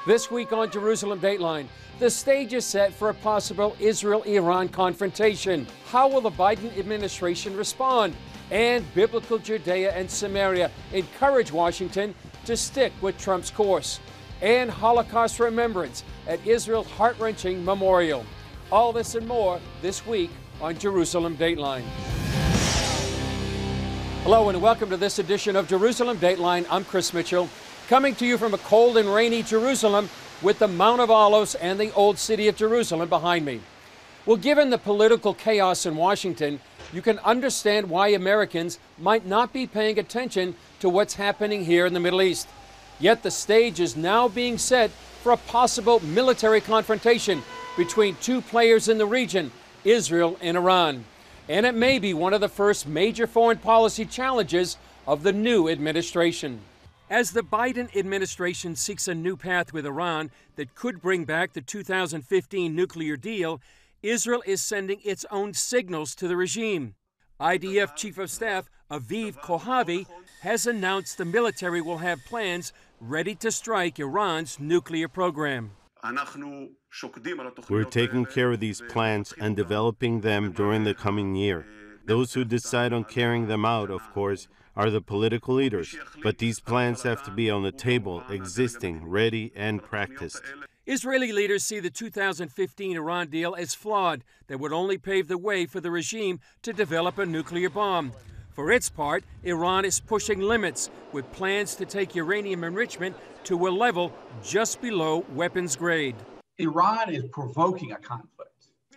This week on Jerusalem Dateline, the stage is set for a possible Israel-Iran confrontation. How will the Biden administration respond? And biblical Judea and Samaria encourage Washington to stick with Trump's course. And Holocaust remembrance at Israel's heart-wrenching memorial. All this and more this week on Jerusalem Dateline. Hello and welcome to this edition of Jerusalem Dateline. I'm Chris Mitchell, coming to you from a cold and rainy Jerusalem with the Mount of Olives and the old city of Jerusalem behind me. Well, given the political chaos in Washington, you can understand why Americans might not be paying attention to what's happening here in the Middle East. Yet the stage is now being set for a possible military confrontation between two players in the region, Israel and Iran. And it may be one of the first major foreign policy challenges of the new administration. As the Biden administration seeks a new path with Iran that could bring back the 2015 nuclear deal, Israel is sending its own signals to the regime. IDF Chief of Staff Aviv Kohavi has announced the military will have plans ready to strike Iran's nuclear program. We're taking care of these plans and developing them during the coming year. Those who decide on carrying them out, of course, are the political leaders, but these plans have to be on the table, existing, ready, and practiced. Israeli leaders see the 2015 Iran deal as flawed, that would only pave the way for the regime to develop a nuclear bomb. For its part, Iran is pushing limits with plans to take uranium enrichment to a level just below weapons grade. Iran is provoking a conflict.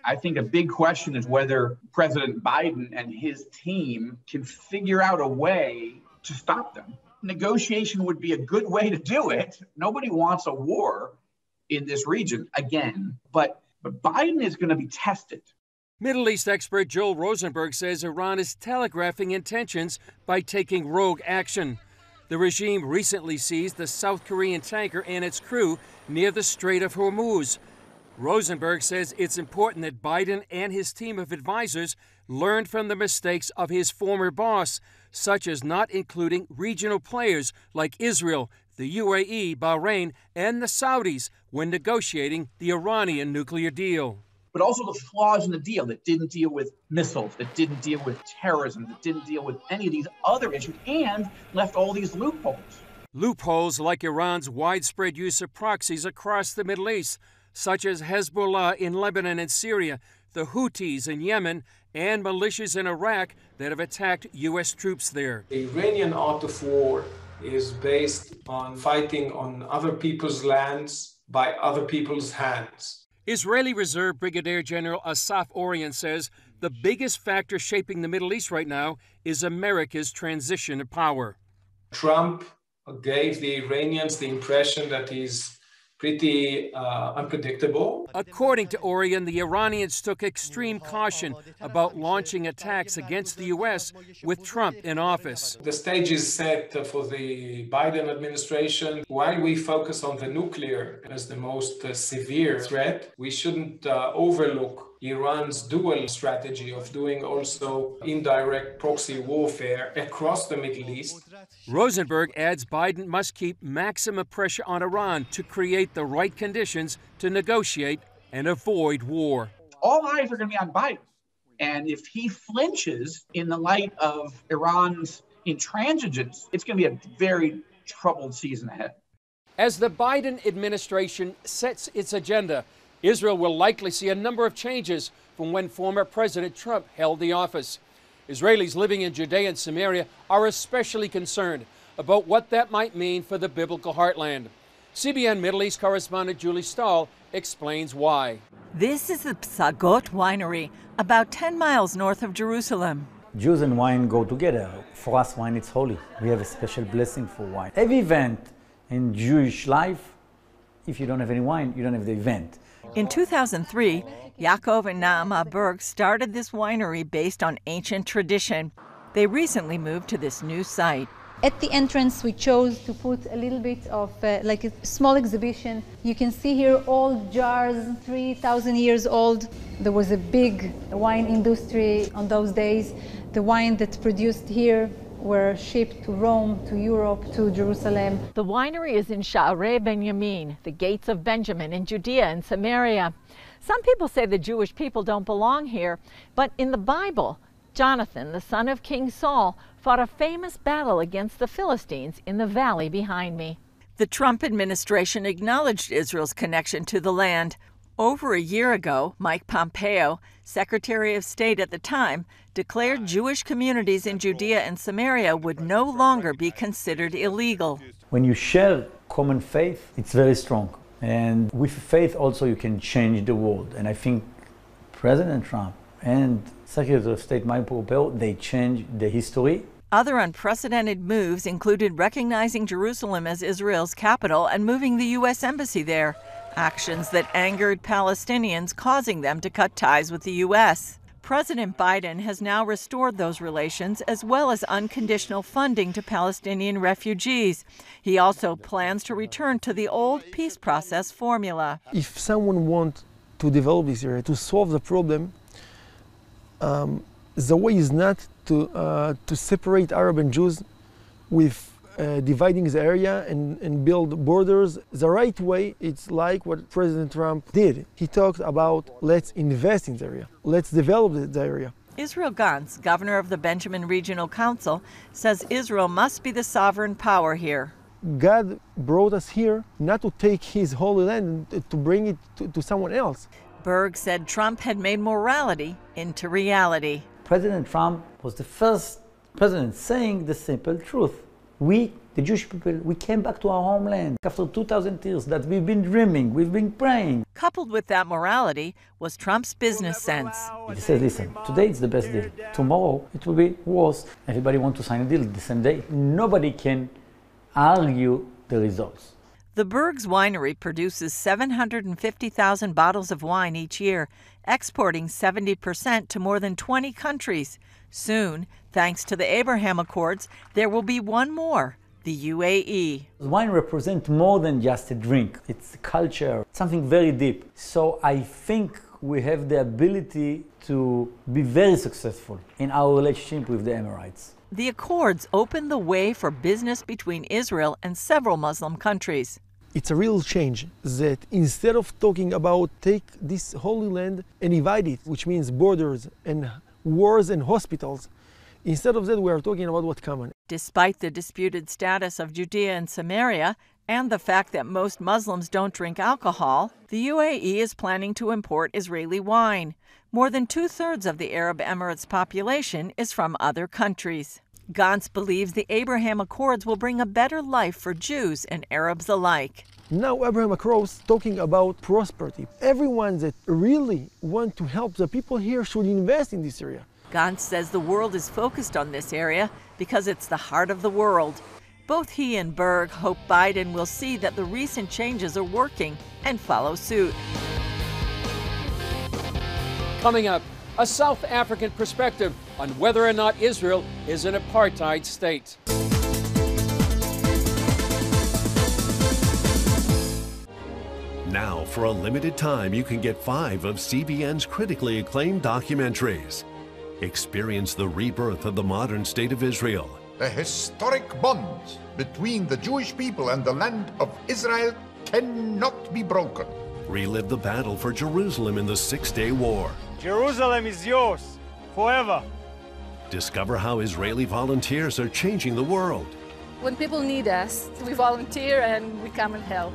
I think a big question is whether President Biden and his team can figure out a way to stop them. Negotiation would be a good way to do it. Nobody wants a war in this region again, but Biden is going to be tested. Middle East expert Joel Rosenberg says Iran is telegraphing intentions by taking rogue action. The regime recently seized the South Korean tanker and its crew near the Strait of Hormuz. Rosenberg says it's important that Biden and his team of advisors learned from the mistakes of his former boss, such as not including regional players like Israel, the UAE, Bahrain, and the Saudis when negotiating the Iranian nuclear deal. But also the flaws in the deal that didn't deal with missiles, that didn't deal with terrorism, that didn't deal with any of these other issues, and left all these loopholes. Loopholes like Iran's widespread use of proxies across the Middle East, such as Hezbollah in Lebanon and Syria, the Houthis in Yemen, and militias in Iraq that have attacked U.S. troops there. The Iranian art of war is based on fighting on other people's lands by other people's hands. Israeli Reserve Brigadier General Asaf Orion says the biggest factor shaping the Middle East right now is America's transition of power. Trump gave the Iranians the impression that he's pretty unpredictable. According to Orion, the Iranians took extreme caution about launching attacks against the U.S. with Trump in office. The stage is set for the Biden administration. While we focus on the nuclear as the most severe threat, we shouldn't overlook Iran's dual strategy of doing also indirect proxy warfare across the Middle East. Rosenberg adds Biden must keep maximum pressure on Iran to create the right conditions to negotiate and avoid war. All eyes are going to be on Biden. And if he flinches in the light of Iran's intransigence, it's going to be a very troubled season ahead. As the Biden administration sets its agenda, Israel will likely see a number of changes from when former President Trump held the office. Israelis living in Judea and Samaria are especially concerned about what that might mean for the biblical heartland. CBN Middle East correspondent Julie Stahl explains why. This is the Sagot Winery, about 10 miles north of Jerusalem. Jews and wine go together. For us, wine is holy. We have a special blessing for wine. Every event in Jewish life, if you don't have any wine, you don't have the event. In 2003, Yaakov and Naama Berg started this winery based on ancient tradition. They recently moved to this new site. At the entrance, we chose to put a little bit of like a small exhibition. You can see here old jars, 3,000 years old. There was a big wine industry on those days. The wine that's produced here were shipped to Rome, to Europe, to Jerusalem. The winery is in Sha'arei Benjamin, the gates of Benjamin in Judea and Samaria. Some people say the Jewish people don't belong here, but in the Bible, Jonathan, the son of King Saul, fought a famous battle against the Philistines in the valley behind me. The Trump administration acknowledged Israel's connection to the land. Over a year ago, Mike Pompeo, Secretary of State at the time, declared Jewish communities in Judea and Samaria would no longer be considered illegal. When you share common faith, it's very strong. And with faith also you can change the world. And I think President Trump and Secretary of State Mike Pompeo, they changed the history. Other unprecedented moves included recognizing Jerusalem as Israel's capital and moving the U.S. Embassy there. Actions that angered Palestinians, causing them to cut ties with the U.S. President Biden has now restored those relations, as well as unconditional funding to Palestinian refugees. He also plans to return to the old peace process formula. If someone wants to develop this area, to solve the problem, the way is not to separate Arab and Jews with dividing the area and build borders. The right way, it's like what President Trump did. He talked about let's invest in the area, let's develop the area. Israel Gantz, governor of the Benjamin Regional Council, says Israel must be the sovereign power here. God brought us here not to take his holy land and to bring it to someone else. Berg said Trump had made morality into reality. President Trump was the first president saying the simple truth. We, the Jewish people, we came back to our homeland after 2,000 years that we've been dreaming, we've been praying. Coupled with that morality was Trump's business sense. He says, listen, today it's the best deal. Tomorrow it will be worse. Everybody wants to sign a deal the same day. Nobody can argue the results. The Berg's winery produces 750,000 bottles of wine each year, exporting 70% to more than 20 countries. Soon, thanks to the Abraham Accords, there will be one more, the UAE. Wine represents more than just a drink. It's a culture, something very deep. So I think we have the ability to be very successful in our relationship with the Emirates. The Accords open the way for business between Israel and several Muslim countries. It's a real change that instead of talking about take this holy land and divide it, which means borders and wars and hospitals, instead of that we are talking about what's common. Despite the disputed status of Judea and Samaria and the fact that most Muslims don't drink alcohol, the UAE is planning to import Israeli wine. More than 2/3 of the Arab Emirates population is from other countries. Gantz believes the Abraham Accords will bring a better life for Jews and Arabs alike. Now Abraham Accords talking about prosperity. Everyone that really want to help the people here should invest in this area. Gantz says the world is focused on this area because it's the heart of the world. Both he and Berg hope Biden will see that the recent changes are working and follow suit. Coming up, a South African perspective on whether or not Israel is an apartheid state. Now, for a limited time, you can get 5 of CBN's critically acclaimed documentaries. Experience the rebirth of the modern state of Israel. The historic bonds between the Jewish people and the land of Israel cannot be broken. Relive the battle for Jerusalem in the Six-Day War. Jerusalem is yours, forever. Discover how Israeli volunteers are changing the world. When people need us, we volunteer and we come and help.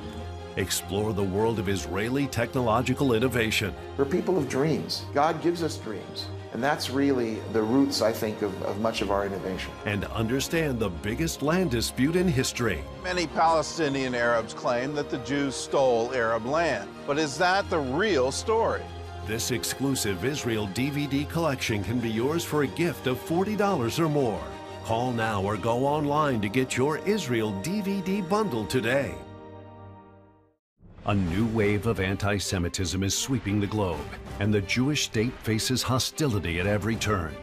Explore the world of Israeli technological innovation. We're people of dreams. God gives us dreams. And that's really the roots, I think, of much of our innovation. And understand the biggest land dispute in history. Many Palestinian Arabs claim that the Jews stole Arab land. But is that the real story? This exclusive Israel DVD collection can be yours for a gift of $40 or more. Call now or go online to get your Israel DVD bundle today. A new wave of anti-Semitism is sweeping the globe, and the Jewish state faces hostility at every turn.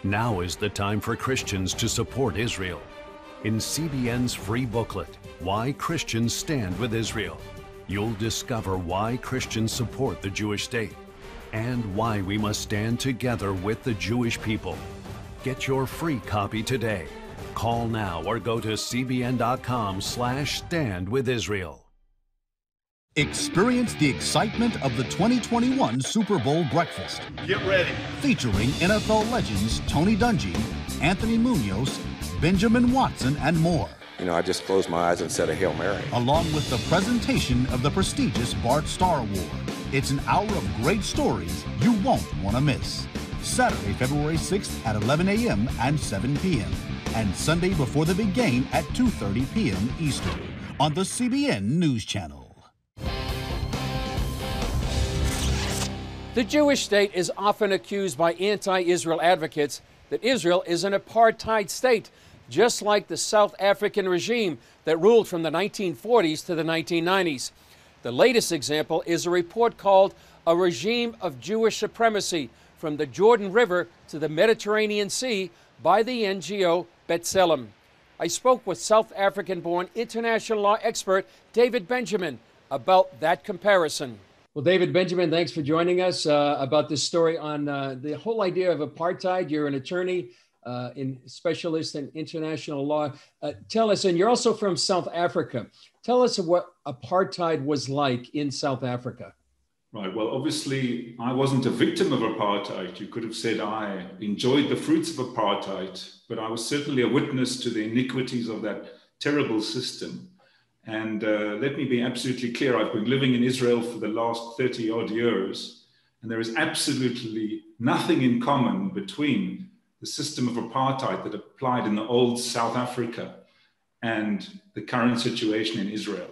Now is the time for Christians to support Israel. In CBN's free booklet, Why Christians Stand with Israel, you'll discover why Christians support the Jewish state and why we must stand together with the Jewish people. Get your free copy today Call now or go to cbn.com/standwithisrael. Experience the excitement of the 2021 Super Bowl breakfast. Get ready. Featuring NFL legends Tony Dungy, Anthony Munoz, Benjamin Watson, and more. You know, I just closed my eyes and said a Hail Mary. Along with the presentation of the prestigious Bart Starr Award. It's an hour of great stories you won't want to miss. Saturday, February 6th at 11 a.m. and 7 p.m. And Sunday before the big game at 2:30 p.m. Eastern on the CBN News Channel. The Jewish state is often accused by anti-Israel advocates that Israel is an apartheid state, just like the South African regime that ruled from the 1940s to the 1990s. The latest example is a report called A Regime of Jewish Supremacy from the Jordan River to the Mediterranean Sea by the NGO B'Tselem. I spoke with South African-born international law expert David Benjamin about that comparison. Well, David Benjamin, thanks for joining us about this story on the whole idea of apartheid. You're an attorney, specialist in international law. Tell us, and you're also from South Africa. Tell us what apartheid was like in South Africa. Right. Well, obviously, I wasn't a victim of apartheid. You could have said I enjoyed the fruits of apartheid, but I was certainly a witness to the iniquities of that terrible system. And let me be absolutely clear, I've been living in Israel for the last 30 odd years, and there is absolutely nothing in common between the system of apartheid that applied in the old South Africa and the current situation in Israel.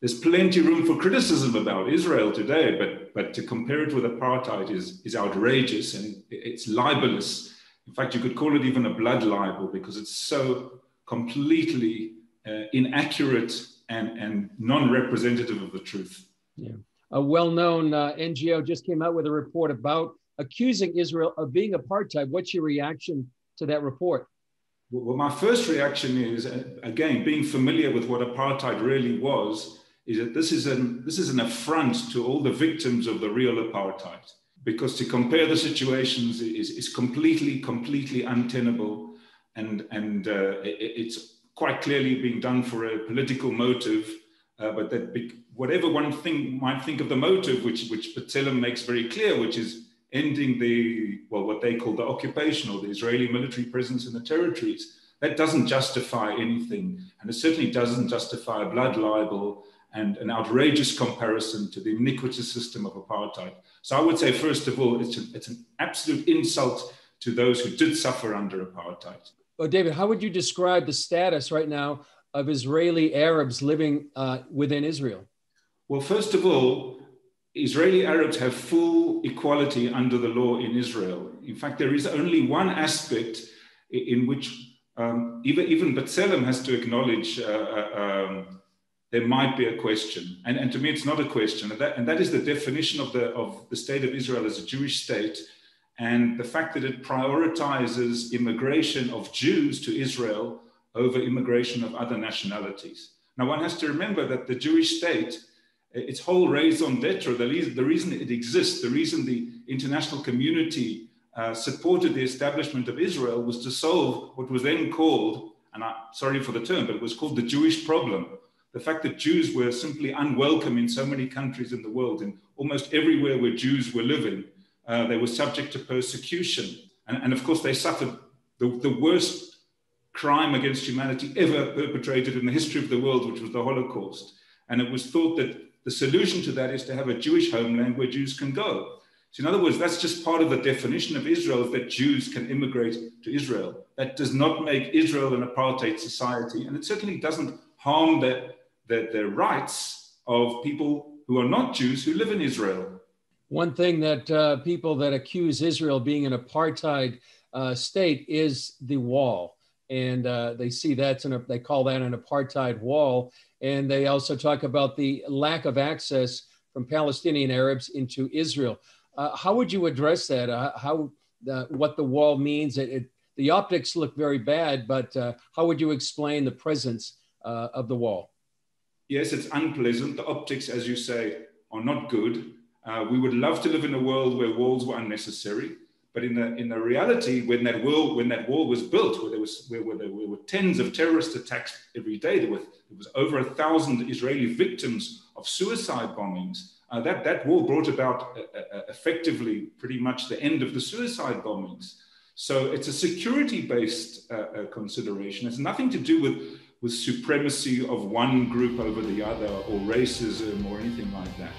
There's plenty of room for criticism about Israel today, but to compare it with apartheid is outrageous and it's libelous. In fact, you could call it even a blood libel because it's so completely inaccurate and non-representative of the truth. Yeah. A well-known NGO just came out with a report about accusing Israel of being apartheid. What's your reaction to that report? Well, my first reaction is, again, being familiar with what apartheid really was, is that this is an affront to all the victims of the real apartheid. Because to compare the situations is completely untenable, and it's quite clearly being done for a political motive, but that whatever one might think of the motive, which B'Tselem makes very clear, which is ending what they call the occupation or the Israeli military presence in the territories, that doesn't justify anything. And it certainly doesn't justify a blood libel and an outrageous comparison to the iniquitous system of apartheid. So I would say, first of all, it's an absolute insult to those who did suffer under apartheid. Oh, David, how would you describe the status right now of Israeli Arabs living within Israel? Well, first of all, Israeli Arabs have full equality under the law in Israel. In fact, there is only one aspect in which even B'Tselem has to acknowledge there might be a question. And to me, it's not a question. And that is the definition of the state of Israel as a Jewish state, and the fact that it prioritizes immigration of Jews to Israel over immigration of other nationalities. Now, one has to remember that the Jewish state, its whole raison d'etre, the reason it exists, the reason the international community supported the establishment of Israel was to solve what was then called, and I'm sorry for the term, but it was called the Jewish problem. The fact that Jews were simply unwelcome in so many countries in the world, and almost everywhere where Jews were living, they were subject to persecution. And of course, they suffered the worst crime against humanity ever perpetrated in the history of the world, which was the Holocaust. And it was thought that the solution to that is to have a Jewish homeland where Jews can go. So in other words, that's just part of the definition of Israel, is that Jews can immigrate to Israel. That does not make Israel an apartheid society, and it certainly doesn't harm the rights of people who are not Jews who live in Israel. One thing that people that accuse Israel of being an apartheid state is the wall. And they see they call that an apartheid wall. And they also talk about the lack of access from Palestinian Arabs into Israel. How would you address that? What the wall means? The optics look very bad, but how would you explain the presence of the wall? Yes, it's unpleasant. The optics, as you say, are not good. We would love to live in a world where walls were unnecessary, But in the reality, when that wall was built, where there were tens of terrorist attacks every day, there was over 1,000 Israeli victims of suicide bombings. That war brought about effectively pretty much the end of the suicide bombings. So it's a security-based consideration. It's nothing to do with supremacy of one group over the other or racism or anything like that.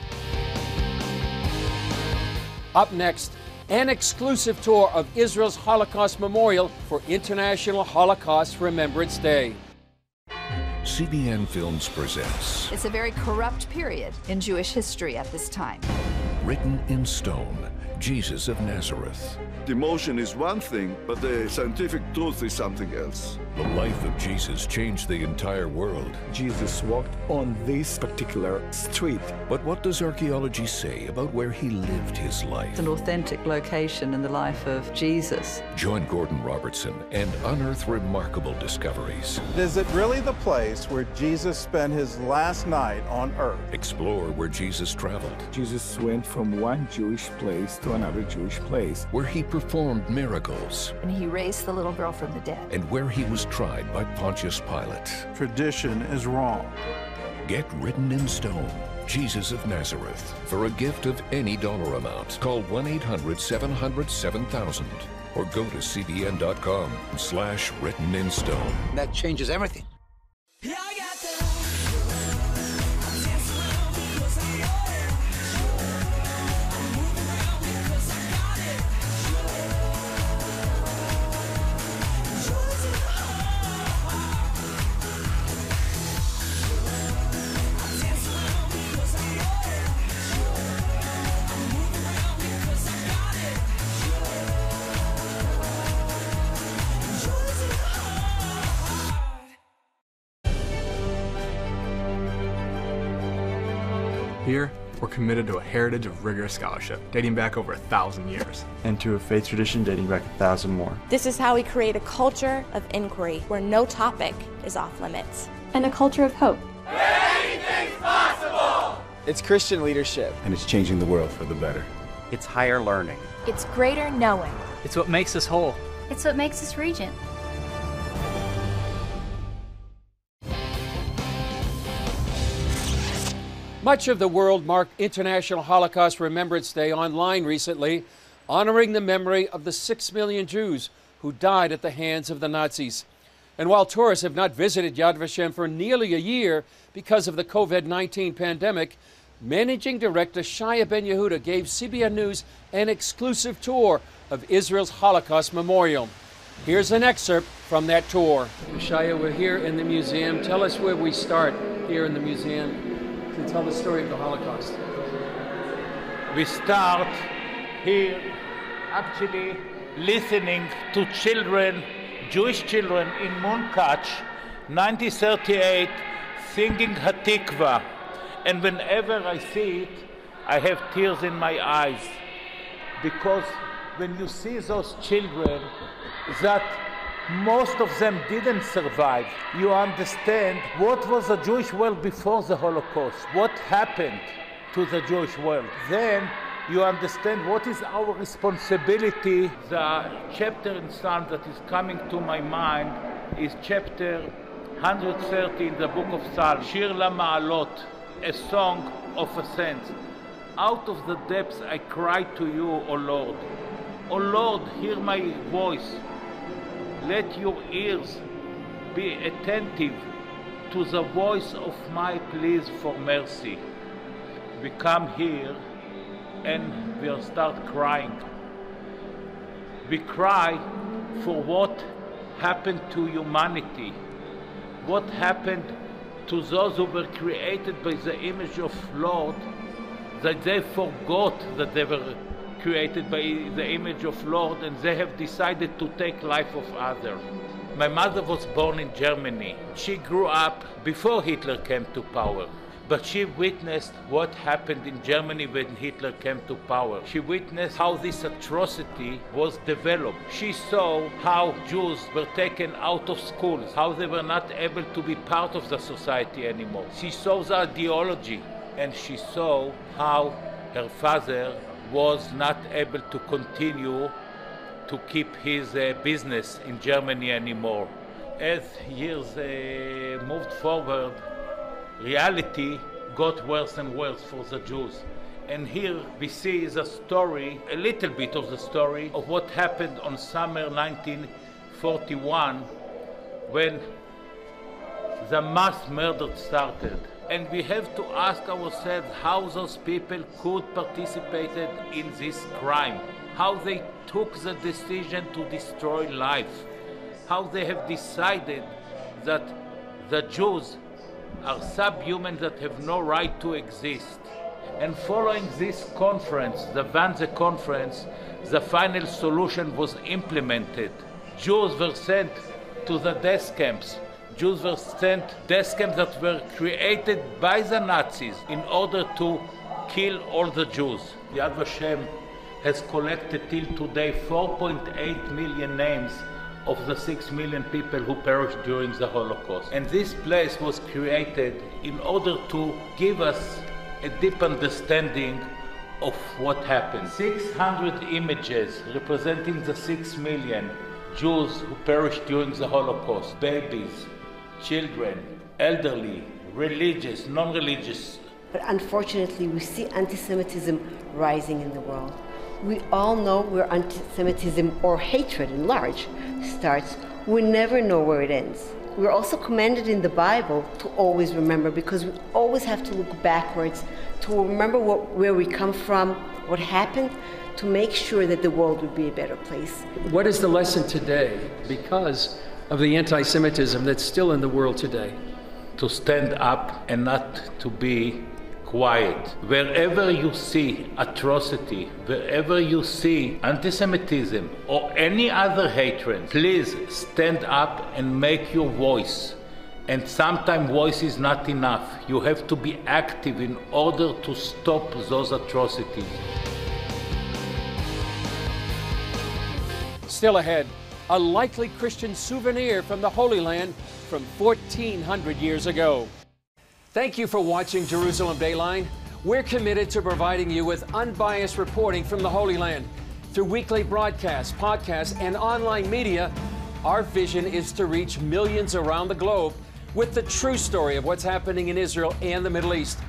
Up next, an exclusive tour of Israel's Holocaust Memorial for International Holocaust Remembrance Day. CBN Films presents It's a very corrupt period in Jewish history at this time. Written in Stone, Jesus of Nazareth. The emotion is one thing, but the scientific truth is something else. The life of Jesus changed the entire world. Jesus walked on this particular street. But what does archaeology say about where he lived his life? It's an authentic location in the life of Jesus. Join Gordon Robertson and unearth remarkable discoveries. Is it really the place where Jesus spent his last night on earth? Explore where Jesus traveled. Jesus went from one Jewish place to another Jewish place. Where he performed miracles. And he raised the little girl from the dead. And where he was tried by Pontius Pilate. Tradition is wrong. Get Written in Stone, Jesus of Nazareth. For a gift of any dollar amount, call 1-800-700-7000 or go to cbn.com/writteninstone. That changes everything. Here, we're committed to a heritage of rigorous scholarship, dating back over 1,000 years. And to a faith tradition dating back 1,000 more. This is how we create a culture of inquiry where no topic is off limits. And a culture of hope. Anything's possible! It's Christian leadership. And it's changing the world for the better. It's higher learning. It's greater knowing. It's what makes us whole. It's what makes us regent. Much of the world marked International Holocaust Remembrance Day online recently, honoring the memory of the 6 million Jews who died at the hands of the Nazis. And while tourists have not visited Yad Vashem for nearly a year because of the COVID-19 pandemic, Managing Director Shaya Ben Yehuda gave CBN News an exclusive tour of Israel's Holocaust Memorial. Here's an excerpt from that tour. Shaya, we're here in the museum. Tell us where we start here in the museum to tell the story of the Holocaust. We start here actually listening to children, Jewish children in Munkach, 1938, singing Hatikva. And whenever I see it, I have tears in my eyes. Because when you see those children that most of them didn't survive, you understand what was the Jewish world before the Holocaust, what happened to the Jewish world. Then you understand what is our responsibility. The chapter in Psalms that is coming to my mind is chapter 130 in the book of Psalms, Shir LaMa'alot, a song of ascent. Out of the depths I cry to you, O Lord. O Lord, hear my voice. Let your ears be attentive to the voice of my pleas for mercy. We come here and we'll start crying. We cry for what happened to humanity, what happened to those who were created by the image of Lord, that they forgot that they were created by the image of Lord, and they have decided to take life of others. My mother was born in Germany. She grew up before Hitler came to power, but she witnessed what happened in Germany when Hitler came to power. She witnessed how this atrocity was developed. She saw how Jews were taken out of schools, how they were not able to be part of the society anymore. She saw the ideology, and she saw how her father was not able to continue to keep his business in Germany anymore. As years moved forward, reality got worse and worse for the Jews. And here we see the story, a little bit of the story of what happened on summer 1941 when the mass murder started. And we have to ask ourselves how those people could participate in this crime, how they took the decision to destroy life, how they have decided that the Jews are subhuman that have no right to exist. And following this conference, the Wannsee Conference, the final solution was implemented. Jews were sent to the death camps. Jews were sent death camps that were created by the Nazis in order to kill all the Jews. Yad Vashem has collected till today 4.8 million names of the 6 million people who perished during the Holocaust. And this place was created in order to give us a deep understanding of what happened. 600 images representing the 6 million Jews who perished during the Holocaust. Babies, children, elderly, religious, non-religious. But unfortunately, we see anti-Semitism rising in the world. We all know where anti-Semitism or hatred in large starts. We never know where it ends. We're also commanded in the Bible to always remember, because we always have to look backwards to remember where we come from, what happened, to make sure that the world would be a better place. What is the lesson today because of the anti-Semitism that's still in the world today? To stand up and not to be quiet. Wherever you see atrocity, wherever you see anti-Semitism or any other hatred, please stand up and make your voice. And sometimes voice is not enough. You have to be active in order to stop those atrocities. Still ahead, a likely Christian souvenir from the Holy Land from 1400 years ago. Thank you for watching Jerusalem Dateline. We're committed to providing you with unbiased reporting from the Holy Land. Through weekly broadcasts, podcasts, and online media, our vision is to reach millions around the globe with the true story of what's happening in Israel and the Middle East,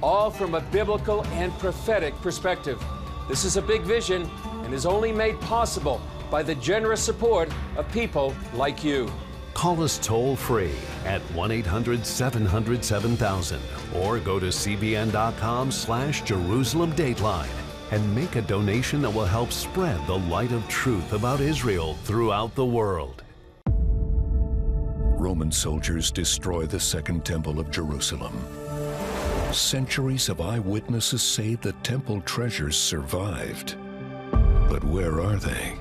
all from a biblical and prophetic perspective. This is a big vision and is only made possible by the generous support of people like you. Call us toll-free at 1-800-700-7000 or go to cbn.com/Jerusalem Dateline and make a donation that will help spread the light of truth about Israel throughout the world. Roman soldiers destroy the Second Temple of Jerusalem. Centuries of eyewitnesses say the temple treasures survived. But where are they?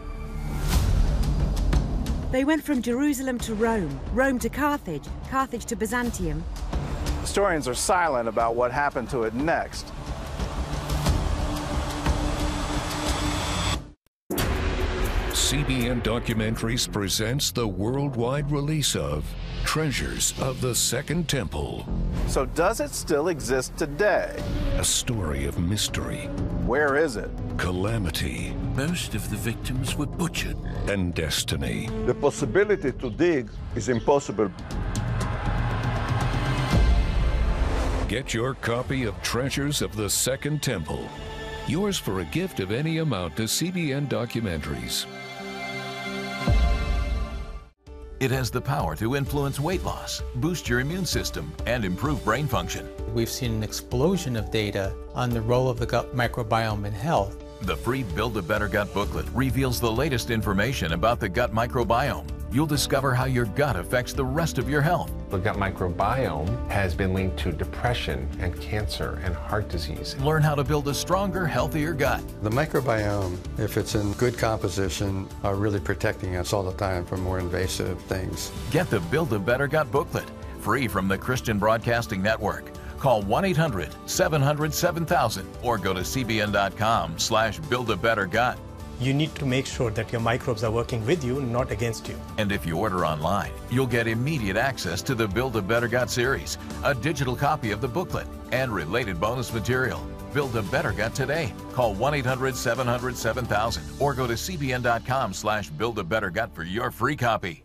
They went from Jerusalem to Rome, Rome to Carthage, Carthage to Byzantium. Historians are silent about what happened to it next. CBN Documentaries presents the worldwide release of Treasures of the Second Temple. So does it still exist today? A story of mystery. Where is it? Calamity. Most of the victims were butchered. And destiny. The possibility to dig is impossible. Get your copy of Treasures of the Second Temple. Yours for a gift of any amount to CBN Documentaries. It has the power to influence weight loss, boost your immune system, and improve brain function. We've seen an explosion of data on the role of the gut microbiome in health. The free Build a Better Gut booklet reveals the latest information about the gut microbiome. You'll discover how your gut affects the rest of your health. The gut microbiome has been linked to depression and cancer and heart disease. Learn how to build a stronger, healthier gut. The microbiome, if it's in good composition, are really protecting us all the time from more invasive things. Get the Build a Better Gut booklet, free from the Christian Broadcasting Network. Call 1-800-700-7000 or go to cbn.com/buildabettergut. You need to make sure that your microbes are working with you, not against you. And if you order online, you'll get immediate access to the Build a Better Gut series, a digital copy of the booklet, and related bonus material. Build a better gut today. Call 1-800-700-7000 or go to cbn.com/buildabettergut for your free copy.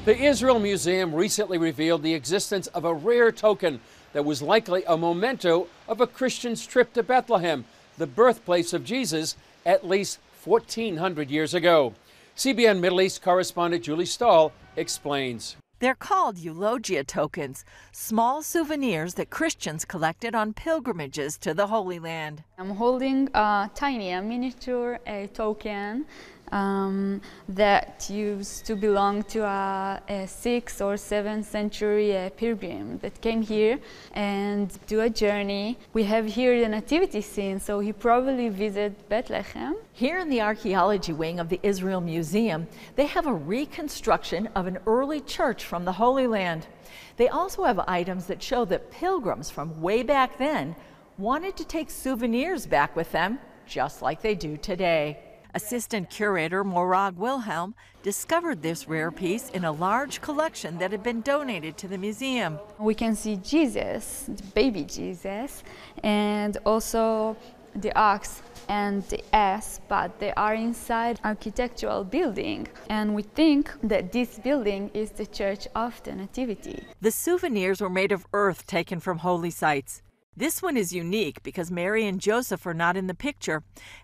The Israel Museum recently revealed the existence of a rare token that was likely a memento of a Christian's trip to Bethlehem, the birthplace of Jesus, at least 1,400 years ago. CBN Middle East correspondent Julie Stahl explains. They're called Eulogia Tokens, small souvenirs that Christians collected on pilgrimages to the Holy Land. I'm holding a miniature token that used to belong to a 6th or 7th century pilgrim that came here and do a journey. We have here the nativity scene, so he probably visited Bethlehem. Here in the archaeology wing of the Israel Museum, they have a reconstruction of an early church from the Holy Land. They also have items that show that pilgrims from way back then wanted to take souvenirs back with them, just like they do today. Assistant curator Morag Wilhelm discovered this rare piece in a large collection that had been donated to the museum. We can see Jesus, baby Jesus, and also the ox and the ass, but they are inside architectural building. And we think that this building is the Church of the Nativity. The souvenirs were made of earth taken from holy sites. This one is unique because Mary and Joseph are not in the picture,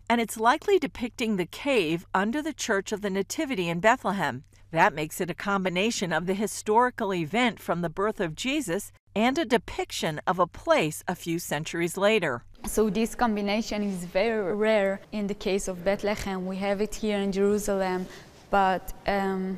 and it's likely depicting the cave under the Church of the Nativity in Bethlehem. That makes it a combination of the historical event from the birth of Jesus and a depiction of a place a few centuries later. So this combination is very rare in the case of Bethlehem. We have it here in Jerusalem, but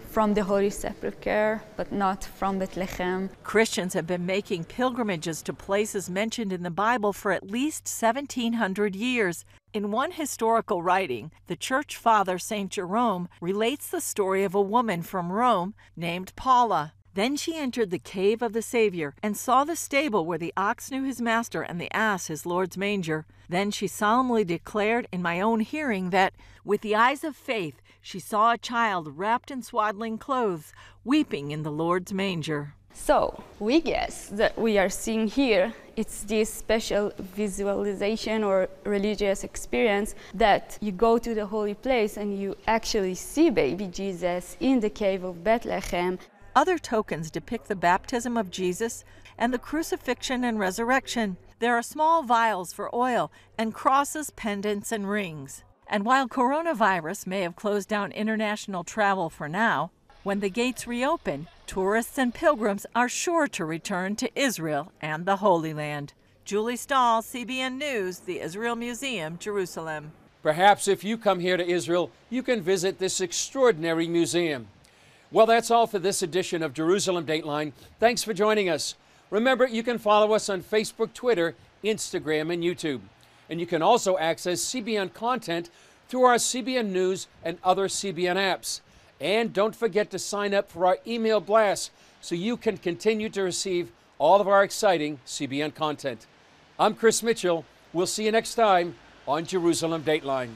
from the Holy Sepulchre, but not from Bethlehem. Christians have been making pilgrimages to places mentioned in the Bible for at least 1,700 years. In one historical writing, the church father St. Jerome relates the story of a woman from Rome named Paula. Then she entered the cave of the Savior and saw the stable where the ox knew his master and the ass his Lord's manger. Then she solemnly declared in my own hearing that, with the eyes of faith, she saw a child wrapped in swaddling clothes, weeping in the Lord's manger. So we guess that we are seeing here, it's this special visualization or religious experience that you go to the holy place and you actually see baby Jesus in the cave of Bethlehem. Other tokens depict the baptism of Jesus and the crucifixion and resurrection. There are small vials for oil and crosses, pendants, and rings. And while coronavirus may have closed down international travel for now, when the gates reopen, tourists and pilgrims are sure to return to Israel and the Holy Land. Julie Stahl, CBN News, the Israel Museum, Jerusalem. Perhaps if you come here to Israel, you can visit this extraordinary museum. Well, that's all for this edition of Jerusalem Dateline. Thanks for joining us. Remember, you can follow us on Facebook, Twitter, Instagram, and YouTube. And you can also access CBN content through our CBN News and other CBN apps. And don't forget to sign up for our email blast so you can continue to receive all of our exciting CBN content. I'm Chris Mitchell. We'll see you next time on Jerusalem Dateline.